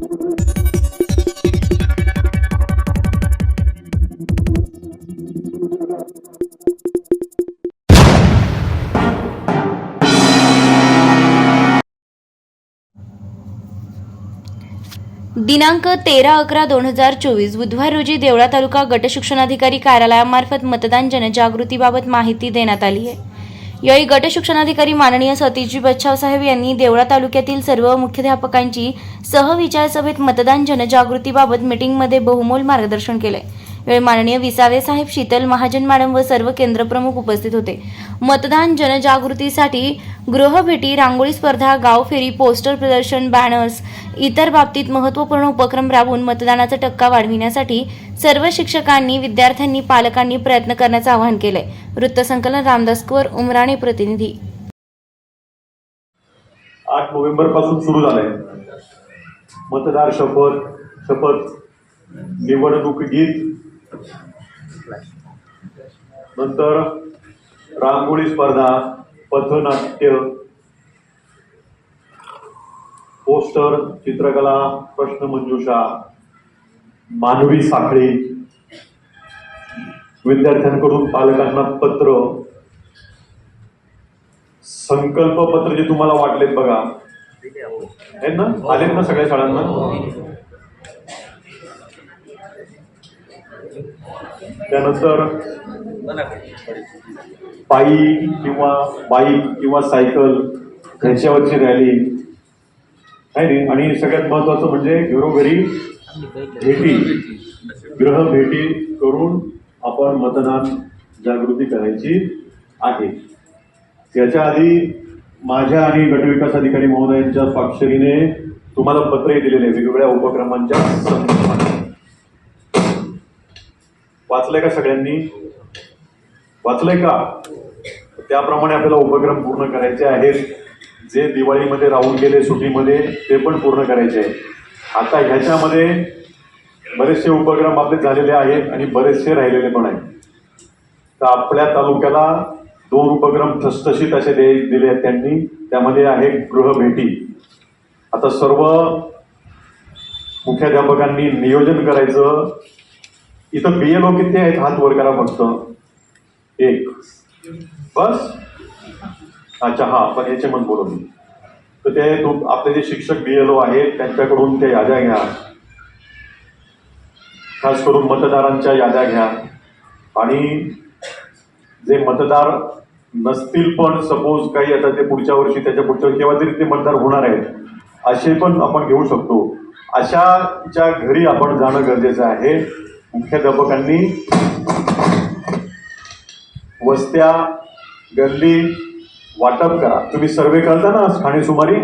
दिनांक 13/11/2024 बुधवार रोजी देवळा तालुका गट शिक्षणाधिकारी कार्यालयामार्फत मतदान जनजागृतीबाबत माहिती देण्यात आली आहे। यावेळी गट शिक्षणाधिकारी माननीय सतीशजी बच्छाव साहेब यांनी देवळा तालुक्यातील सर्व मुख्याध्यापकांची सहविचार सभेत मतदान जनजागृतीबाबत मीटिंगमध्ये बहुमोल मार्गदर्शन केले। यावेळी माननीय विसावे साहेब, शीतल महाजन मॅडम व सर्व केंद्रप्रमुख उपस्थित होते। मतदान जनजागृतीसाठी गृहभेटी, रांगोळी स्पर्धा, गाव फेरी, पोस्टर प्रदर्शन, बॅनर्स इतर बाबतीत महत्त्वपूर्ण उपक्रम राबवून मतदानाचा टक्का वाढविण्यासाठी सर्व शिक्षकांनी, विद्यार्थ्यांनी, पालकांनी प्रयत्न करण्याचे आवाहन केले। वृत्तसंकलन रामदास कुवर, उमराणे प्रतिनिधी। 8 नोव्हेंबर पासून सुरू झालाय मतदार शपथ निवडणूक गीत, नंतर रांगोळी स्पर्धा, पथनाट्य, पोस्टर, चित्रकला, प्रश्नमंजुषा, मानवी साखळी, विद्यार्थ्यांकडून पालकांना पत्र, संकल्प पत्र जे तुम्हाला वाटलेत बघा, आहेत ना, आलेत ना सगळ्या शाळांना। त्यानंतर पायी किंवा बाईक किंवा सायकल ह्याच्यावरची रॅली आहे। आणि सगळ्यात महत्वाचं म्हणजे घरोघरी गृह भेटी करून आपण मतदान जागृती करायची आहे। याच्या आधी माझ्या आणि गटविकास अधिकारी महोदयांच्या स्वाक्षरीने तुम्हाला पत्रही दिलेले वेगवेगळ्या उपक्रमांच्या संदर्भात। वाचलंय का सगळ्यांनी? वाचलंय का? त्याप्रमाणे आपल्याला उपक्रम पूर्ण करायचे आहेत। जे दिवाळीमध्ये राहून गेले सुट्टीमध्ये ते पण पूर्ण करायचे आहे। आता ह्याच्यामध्ये बरेचसे उपक्रम आपले झालेले आहेत आणि बरेचसे राहिलेले पण आहेत। तर आपल्या तालुक्याला 2 उपक्रम ठसठशीत असे दिले आहेत त्यांनी। त्यामध्ये आहे गृहभेटी। आता सर्व मुख्याध्यापकांनी नियोजन करायचं। इथं BLO किती आहेत? हात वर करा फक्त। 1 बस। अच्छा, हा, पण याचे मन बोलवली तर ते आपले जे शिक्षक BLO आहेत त्यांच्याकडून त्या याद्या घ्या, खास करून मतदारांच्या याद्या घ्या। आणि जे मतदार नसतील पण सपोज काही आता ते पुढच्या वर्षी त्याच्या पुढच्या वर्षी केव्हा तरी ते मतदार होणार आहेत असे पण आपण घेऊ शकतो। अशाच्या घरी आपण जाणं गरजेचं आहे। मुख्याध्यापकांनी वस्त्या, गल्ली वाटप करा। तुम्ही सर्वे करता ना खाणेसुमारी,